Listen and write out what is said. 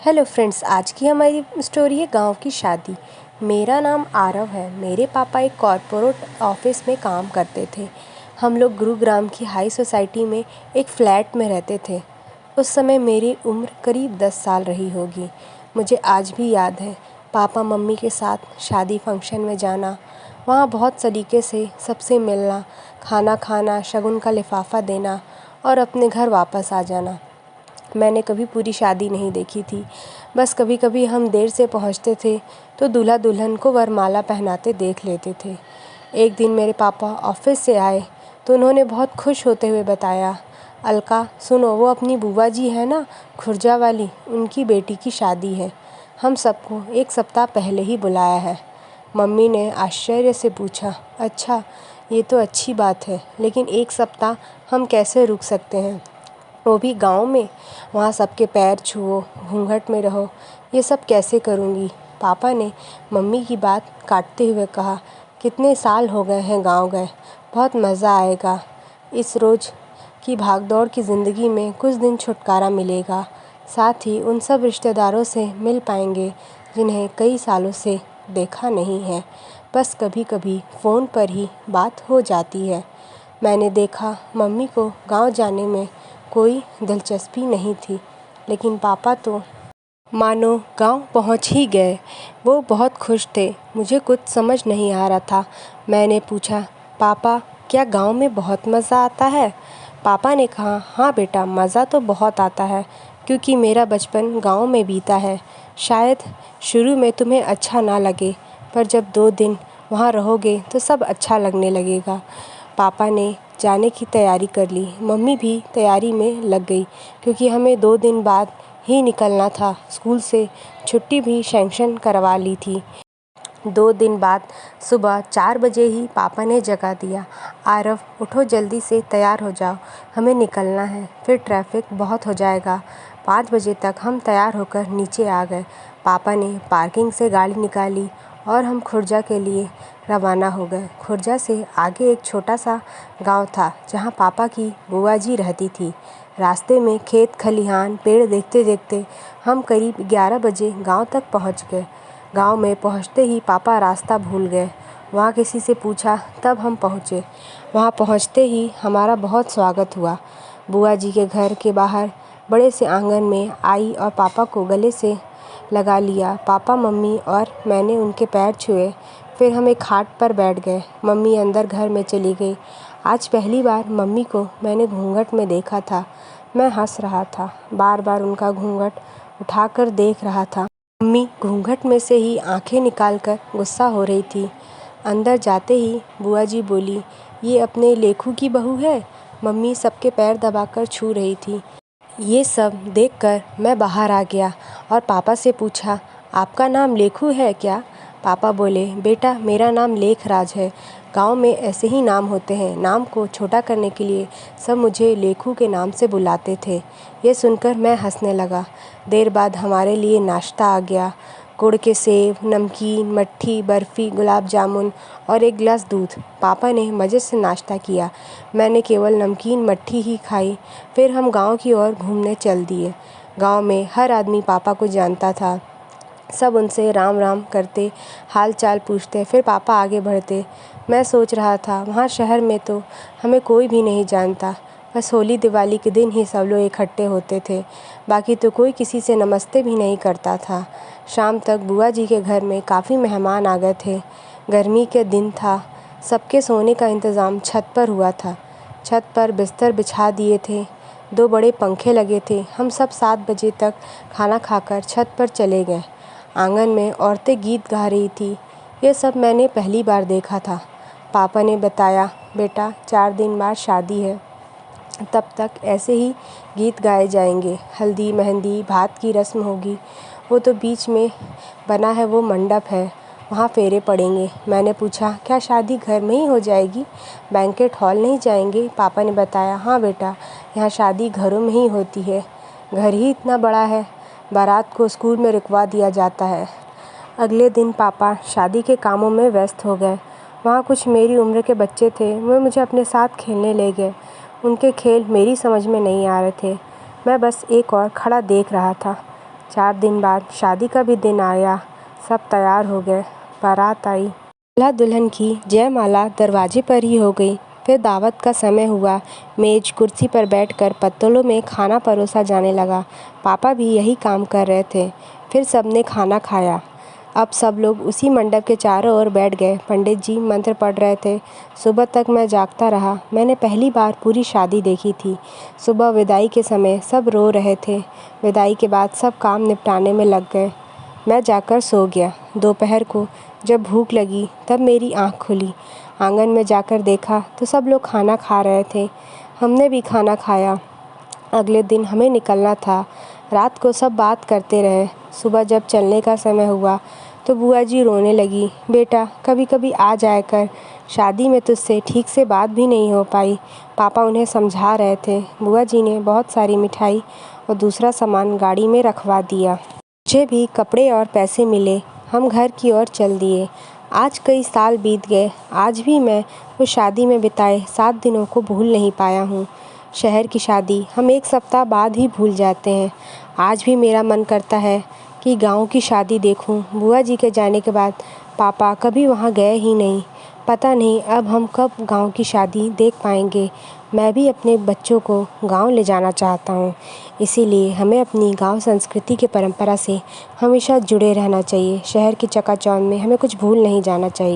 Hello friends, आज की हमारी स्टोरी है गांव की शादी। मेरा नाम आरव है। मेरे पापा एक कॉरपोरेट ऑफिस में काम करते थे। हम लोग गुरुग्राम की हाई सोसाइटी में एक फ्लैट में रहते थे। उस समय मेरी उम्र करीब 10 साल रही होगी। मुझे आज भी याद है पापा मम्मी के साथ शादी फंक्शन में जाना, वहाँ बहुत सलीके से सबसे मिलना, खाना खाना, शगुन का लिफाफा देना और अपने घर वापस आ जाना। मैंने कभी पूरी शादी नहीं देखी थी, बस कभी कभी हम देर से पहुंचते थे तो दूल्हा दुल्हन को वरमाला पहनाते देख लेते थे। एक दिन मेरे पापा ऑफिस से आए तो उन्होंने बहुत खुश होते हुए बताया, अलका सुनो, वो अपनी बुआ जी है ना, खुर्जा वाली, उनकी बेटी की शादी है। हम सबको एक सप्ताह पहले ही बुलाया है। मम्मी ने आश्चर्य से पूछा, अच्छा ये तो अच्छी बात है, लेकिन एक सप्ताह हम कैसे रुक सकते हैं, वो भी गांव में? वहाँ सबके पैर छुओ, घूंघट में रहो, ये सब कैसे करूँगी? पापा ने मम्मी की बात काटते हुए कहा, कितने साल हो गए हैं गांव गए, बहुत मज़ा आएगा। इस रोज़ की भागदौड़ की ज़िंदगी में कुछ दिन छुटकारा मिलेगा, साथ ही उन सब रिश्तेदारों से मिल पाएंगे जिन्हें कई सालों से देखा नहीं है। बस कभी कभी फ़ोन पर ही बात हो जाती है। मैंने देखा मम्मी को गांव जाने में कोई दिलचस्पी नहीं थी, लेकिन पापा तो मानो गांव पहुंच ही गए। वो बहुत खुश थे। मुझे कुछ समझ नहीं आ रहा था। मैंने पूछा, पापा क्या गांव में बहुत मज़ा आता है? पापा ने कहा, हाँ बेटा, मज़ा तो बहुत आता है, क्योंकि मेरा बचपन गांव में बीता है। शायद शुरू में तुम्हें अच्छा ना लगे, पर जब 2 दिन वहाँ रहोगे तो सब अच्छा लगने लगेगा। पापा ने जाने की तैयारी कर ली। मम्मी भी तैयारी में लग गई, क्योंकि हमें 2 दिन बाद ही निकलना था। स्कूल से छुट्टी भी सैंक्शन करवा ली थी। 2 दिन बाद सुबह 4 बजे ही पापा ने जगा दिया, आरव उठो, जल्दी से तैयार हो जाओ, हमें निकलना है, फिर ट्रैफिक बहुत हो जाएगा। 5 बजे तक हम तैयार होकर नीचे आ गए। पापा ने पार्किंग से गाड़ी निकाली और हम खुर्जा के लिए रवाना हो गए। खुर्जा से आगे एक छोटा सा गांव था जहां पापा की बुआ जी रहती थी। रास्ते में खेत खलिहान पेड़ देखते देखते हम करीब 11 बजे गांव तक पहुंच गए। गांव में पहुंचते ही पापा रास्ता भूल गए। वहां किसी से पूछा, तब हम पहुंचे। वहां पहुंचते ही हमारा बहुत स्वागत हुआ। बुआ जी के घर के बाहर बड़े से आंगन में आई और पापा को गले से लगा लिया। पापा, मम्मी और मैंने उनके पैर छुए। फिर हम एक खाट पर बैठ गए। मम्मी अंदर घर में चली गई। आज पहली बार मम्मी को मैंने घूंघट में देखा था। मैं हंस रहा था, बार बार उनका घूंघट उठाकर देख रहा था। मम्मी घूंघट में से ही आंखें निकालकर गुस्सा हो रही थी। अंदर जाते ही बुआ जी बोली, ये अपने लेखू की बहू है? मम्मी सबके पैर दबाकर छू रही थी। ये सब देखकर मैं बाहर आ गया और पापा से पूछा, आपका नाम लेखू है क्या? पापा बोले, बेटा मेरा नाम लेखराज है। गांव में ऐसे ही नाम होते हैं। नाम को छोटा करने के लिए सब मुझे लेखू के नाम से बुलाते थे। ये सुनकर मैं हंसने लगा। देर बाद हमारे लिए नाश्ता आ गया। गुड़ के सेव, नमकीन, मट्ठी, बर्फ़ी, गुलाब जामुन और एक गिलास दूध। पापा ने मज़े से नाश्ता किया। मैंने केवल नमकीन मट्ठी ही खाई। फिर हम गांव की ओर घूमने चल दिए। गांव में हर आदमी पापा को जानता था। सब उनसे राम राम करते, हाल चाल पूछते, फिर पापा आगे बढ़ते। मैं सोच रहा था, वहाँ शहर में तो हमें कोई भी नहीं जानता। बस होली दिवाली के दिन ही सब लोग इकट्ठे होते थे, बाकी तो कोई किसी से नमस्ते भी नहीं करता था। शाम तक बुआ जी के घर में काफ़ी मेहमान आ गए थे। गर्मी के दिन था। सबके सोने का इंतज़ाम छत पर हुआ था। छत पर बिस्तर बिछा दिए थे। 2 बड़े पंखे लगे थे। हम सब 7 बजे तक खाना खाकर छत पर चले गए। आंगन में औरतें गीत गा रही थी। ये सब मैंने पहली बार देखा था। पापा ने बताया, बेटा 4 दिन बाद शादी है, तब तक ऐसे ही गीत गाए जाएंगे। हल्दी मेहंदी भात की रस्म होगी। वो तो बीच में बना है, वो मंडप है, वहाँ फेरे पड़ेंगे। मैंने पूछा, क्या शादी घर में ही हो जाएगी, बैंकेट हॉल नहीं जाएंगे? पापा ने बताया, हाँ बेटा, यहाँ शादी घरों में ही होती है। घर ही इतना बड़ा है, बारात को स्कूल में रुकवा दिया जाता है। अगले दिन पापा शादी के कामों में व्यस्त हो गए। वहाँ कुछ मेरी उम्र के बच्चे थे। वे मुझे अपने साथ खेलने ले गए। उनके खेल मेरी समझ में नहीं आ रहे थे। मैं बस एक और खड़ा देख रहा था। 4 दिन बाद शादी का भी दिन आया। सब तैयार हो गए। बारात आई। दूल्हा दुल्हन की जयमाला दरवाजे पर ही हो गई। फिर दावत का समय हुआ। मेज कुर्सी पर बैठकर पत्तलों में खाना परोसा जाने लगा। पापा भी यही काम कर रहे थे। फिर सबने खाना खाया। अब सब लोग उसी मंडप के चारों ओर बैठ गए। पंडित जी मंत्र पढ़ रहे थे। सुबह तक मैं जागता रहा। मैंने पहली बार पूरी शादी देखी थी। सुबह विदाई के समय सब रो रहे थे। विदाई के बाद सब काम निपटाने में लग गए। मैं जाकर सो गया। दोपहर को जब भूख लगी तब मेरी आँख खुली। आंगन में जाकर देखा तो सब लोग खाना खा रहे थे। हमने भी खाना खाया। अगले दिन हमें निकलना था। रात को सब बात करते रहे। सुबह जब चलने का समय हुआ तो बुआ जी रोने लगी। बेटा, कभी कभी आ जाया कर। शादी में तुझसे ठीक से बात भी नहीं हो पाई। पापा उन्हें समझा रहे थे। बुआ जी ने बहुत सारी मिठाई और दूसरा सामान गाड़ी में रखवा दिया। मुझे भी कपड़े और पैसे मिले। हम घर की ओर चल दिए। आज कई साल बीत गए। आज भी मैं उस शादी में बिताए 7 दिनों को भूल नहीं पाया हूँ। शहर की शादी हम 1 सप्ताह बाद ही भूल जाते हैं। आज भी मेरा मन करता है कि गांव की शादी देखूं। बुआ जी के जाने के बाद पापा कभी वहां गए ही नहीं। पता नहीं अब हम कब गांव की शादी देख पाएंगे। मैं भी अपने बच्चों को गांव ले जाना चाहता हूं। इसीलिए हमें अपनी गांव संस्कृति की परंपरा से हमेशा जुड़े रहना चाहिए। शहर की चकाचौंध में हमें कुछ भूल नहीं जाना चाहिए।